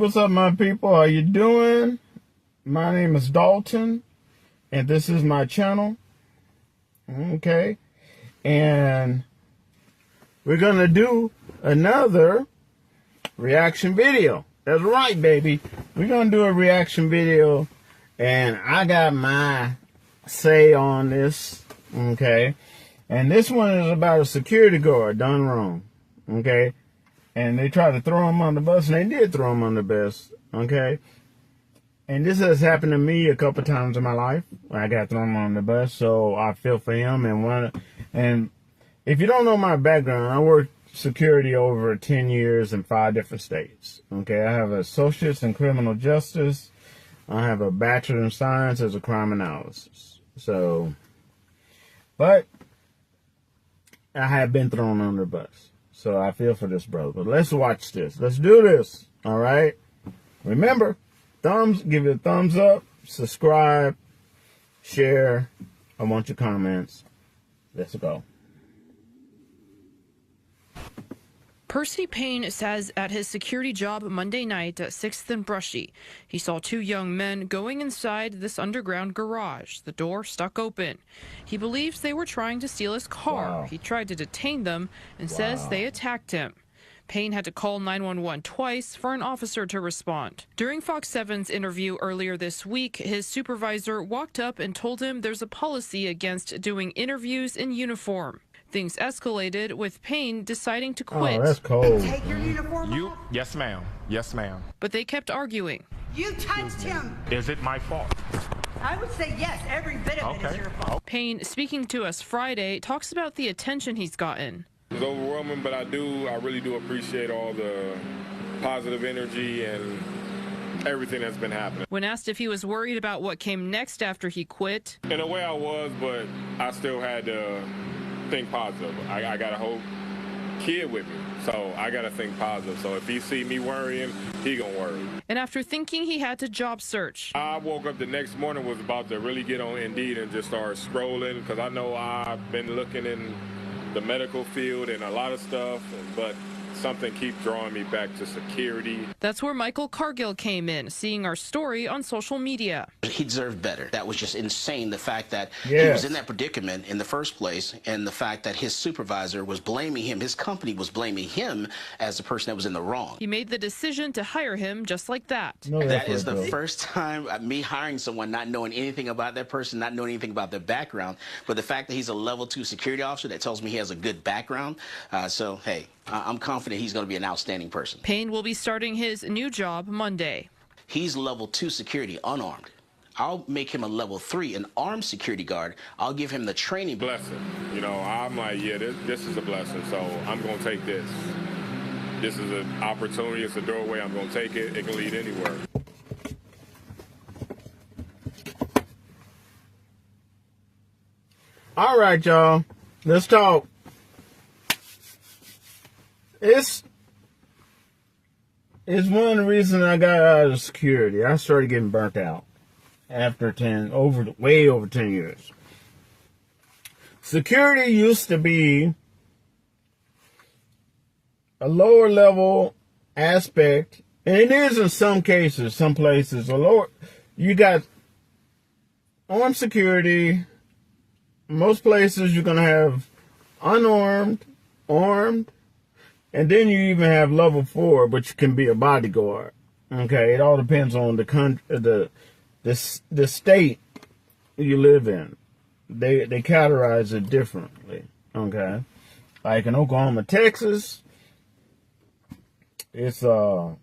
what's up, my people? How you doing? My name is Dalton, and this is my channel. Okay, and we're gonna do another reaction video. That's right, baby. We're gonna do a reaction video, and I got my say on this. Okay, and this one is about a security guard done wrong. Okay. And they tried to throw him on the bus, and they did throw him on the bus, okay? And this has happened to me a couple times in my life. I got thrown on the bus, so I feel for him. And if you don't know my background, I worked security over 10 years in 5 different states, okay? I have an associate's in criminal justice. I have a bachelor in science as a crime analysis. So, but I have been thrown on the bus. So I feel for this brother. But let's watch this. Let's do this. All right. Remember, give it a thumbs up, subscribe, share. I want your comments. Let's go. Percy Payne says at his security job Monday night at 6th and Brushy, he saw 2 young men going inside this underground garage, the door stuck open. He believes they were trying to steal his car. Wow. He tried to detain them and says they attacked him. Payne had to call 911 twice for an officer to respond. During Fox 7's interview earlier this week, his supervisor walked up and told him there's a policy against doing interviews in uniform. Things escalated with Payne deciding to quit. Oh, that's cold. Take your uniform off? Yes, ma'am. Yes, ma'am. But they kept arguing. You touched him. Is it my fault? I would say yes, every bit of it is your fault. Payne, speaking to us Friday, talks about the attention he's gotten. It was overwhelming, but I really do appreciate all the positive energy and everything that's been happening. When asked if he was worried about what came next after he quit, In a way I was, but I still had to think positive. I got a whole kid with me, so I got to think positive. So if he see me worrying, he gonna worry. and after thinking he had to job search, I woke up the next morning, was about to really get on Indeed and just start scrolling, because I know I've been looking in the medical field and a lot of stuff, but something keeps drawing me back to security. that's where Michael Cargill came in, seeing our story on social media. He deserved better. That was just insane, the fact that he Yes. was in that predicament in the first place, and the fact that his supervisor was blaming him, his company was blaming him as the person that was in the wrong. He made the decision to hire him just like that. No, That is the though. first time me hiring someone, not knowing anything about that person, not knowing anything about their background, but the fact that he's a level 2 security officer, that tells me he has a good background. So, hey, I'm confident he's going to be an outstanding person. Payne will be starting his new job Monday. He's level 2 security, unarmed. I'll make him a level 3, an armed security guard. I'll give him the training. Blessing. You know, I'm like, yeah, this is a blessing, so I'm going to take this. This is an opportunity. It's a doorway. I'm going to take it. It can lead anywhere. All right, y'all. Let's talk. It's one of the reasons I got out of security. I started getting burnt out after way over 10 years. Security used to be a lower level aspect, and it is in some cases, some places, you got armed security. Most places you're going to have unarmed, armed, and then you even have level 4, but you can be a bodyguard. Okay, it all depends on the country, the state you live in. They categorize it differently. Okay, like in Oklahoma, Texas, it's level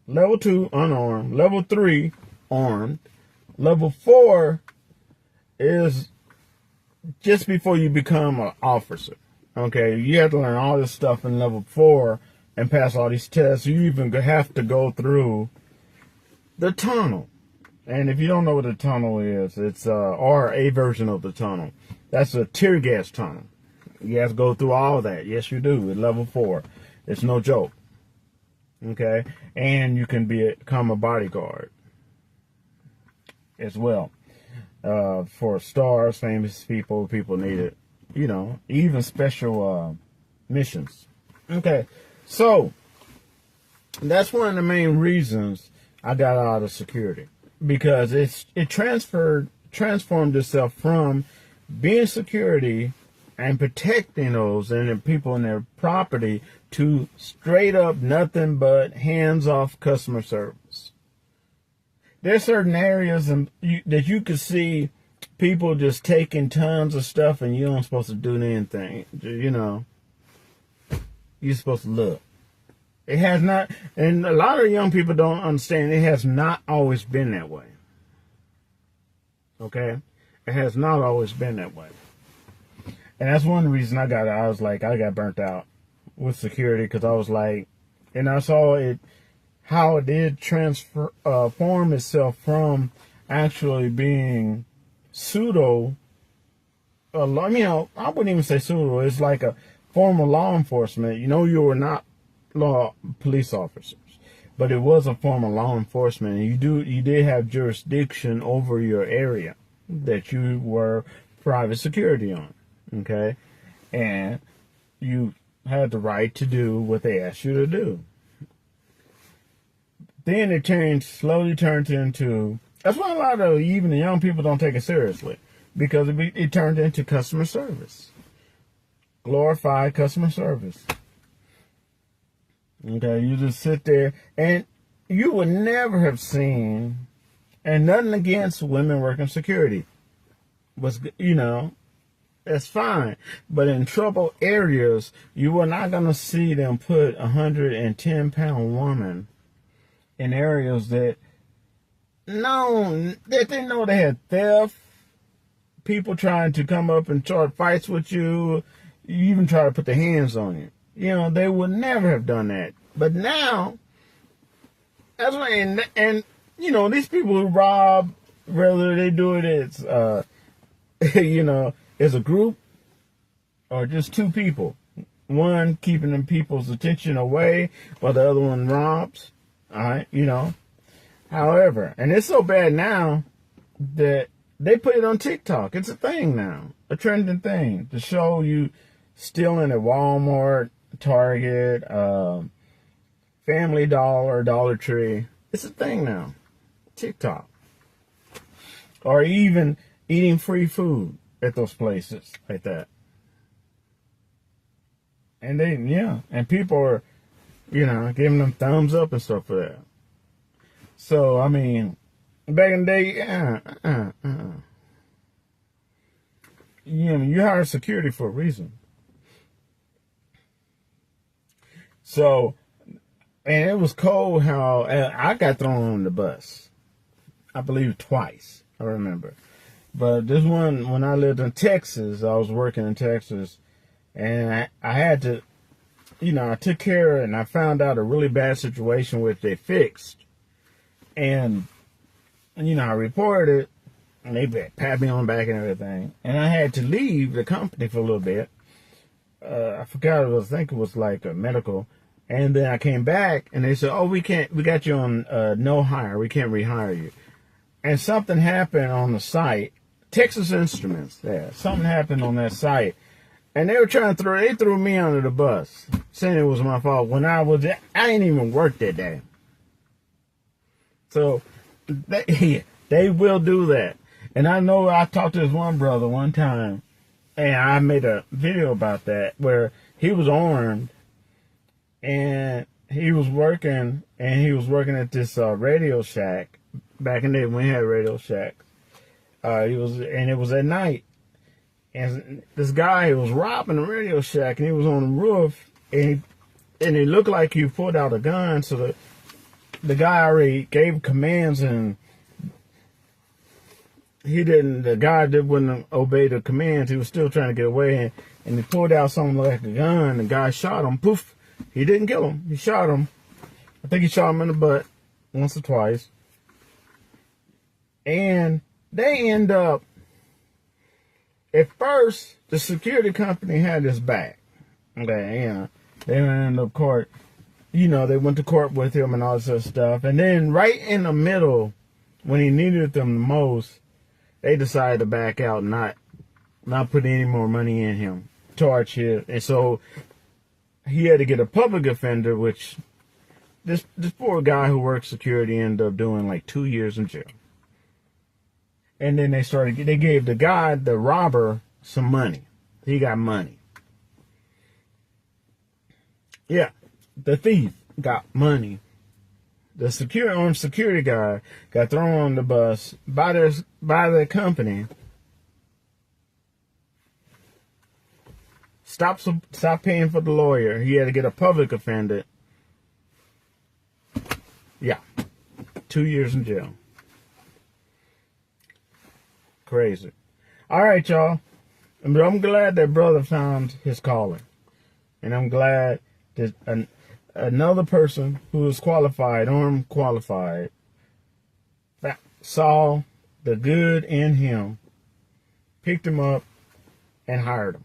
2 unarmed, level 3 armed, level 4 is just before you become an officer. Okay, you have to learn all this stuff in level 4 and pass all these tests. You even have to go through the tunnel. And if you don't know what a tunnel is, it's or a version of the tunnel. That's a tear gas tunnel. You have to go through all that. Yes, you do at level 4. It's no joke. Okay, and you can become a bodyguard as well. For stars, famous people need it. You know, even special missions. Okay, so That's one of the main reasons I got out of security, because it transformed itself from being security and protecting those and the people and their property to straight up nothing but hands-off customer service. There's certain areas that you could see people just taking tons of stuff and you don't supposed to do anything. You know, you're supposed to look. It has not, and a lot of young people don't understand, it has not always been that way. Okay? It has not always been that way. And that's one reason I got burnt out with security, because I was like, and I saw it, how it did form itself from actually being pseudo, I wouldn't even say pseudo, it's like a form of law enforcement. You know, you were not police officers, but it was a form of law enforcement. You did have jurisdiction over your area that you were private security on, okay, and you had the right to do what they asked you to do. Then it slowly turned into, that's why a lot of even the young people don't take it seriously, because it turned into customer service, glorified customer service. Okay, you just sit there, and you would never have seen, and nothing against women working security, that's fine. But in trouble areas, you were not going to see them put a 110-pound woman in areas that they know they had theft, people trying to come up and start fights with you, even try to put their hands on you. You know, they would never have done that. But now, that's why, and you know, these people who rob, whether they do it as, as a group or just two people, one keeping them people's attention away while the other one robs. All right, However, and it's so bad now that they put it on TikTok. It's a thing now, a trending thing, to show you stealing at Walmart, Target, Family Dollar, Dollar Tree. It's a thing now. TikTok. Or even eating free food at those places like that. And and people are, giving them thumbs up and stuff for that. So, I mean, back in the day, you hire security for a reason. So, and it was cold how I got thrown on the bus. I believe twice, I remember. But this one, when I lived in Texas, I was working in Texas, and I had to, I took care of it, and I found out a really bad situation which they fixed. And I reported it, and they pat me on the back and everything. And I had to leave the company for a little bit. I forgot I think it was like a medical. And then I came back, and they said, "Oh, we got you on no hire. We can't rehire you." And something happened on the site, Texas Instruments. Yeah, something happened on that site, and they were they threw me under the bus, saying it was my fault. When I didn't even work that day. So they will do that. And I know I talked to this one brother one time, and I made a video about that where he was armed. And he was working at this Radio Shack back in the day when we had Radio Shack. It was at night, and this guy was robbing the Radio Shack, and he was on the roof, and it looked like he pulled out a gun. So the guy already gave commands, and the guy that wouldn't obey the commands. He was still trying to get away, and he pulled out something like a gun. The guy shot him. Poof. He didn't kill him. He shot him. I think he shot him in the butt once or twice. And they end up, at first, the security company had his back. Okay, they went up court. They went to court with him and all this other stuff. And then right in the middle, when he needed them the most, they decided to back out and not put any more money in him. Charge him. And so he had to get a public offender, which this poor guy who worked security ended up doing like 2 years in jail. And then they gave the guy, the robber, some money. He got money. Yeah, the thief got money. The armed security guy got thrown on the bus by the company. Stop paying for the lawyer. He had to get a public offender. Yeah, 2 years in jail. Crazy. All right, y'all. I'm glad that brother found his calling. And I'm glad that another person who is qualified, armed qualified, saw the good in him, picked him up, and hired him.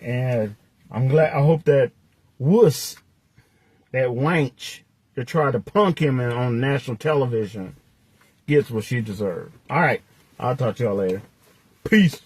And I hope that wuss, that wench that tried to punk him on national television, gets what she deserved. All right. I'll talk to y'all later. Peace.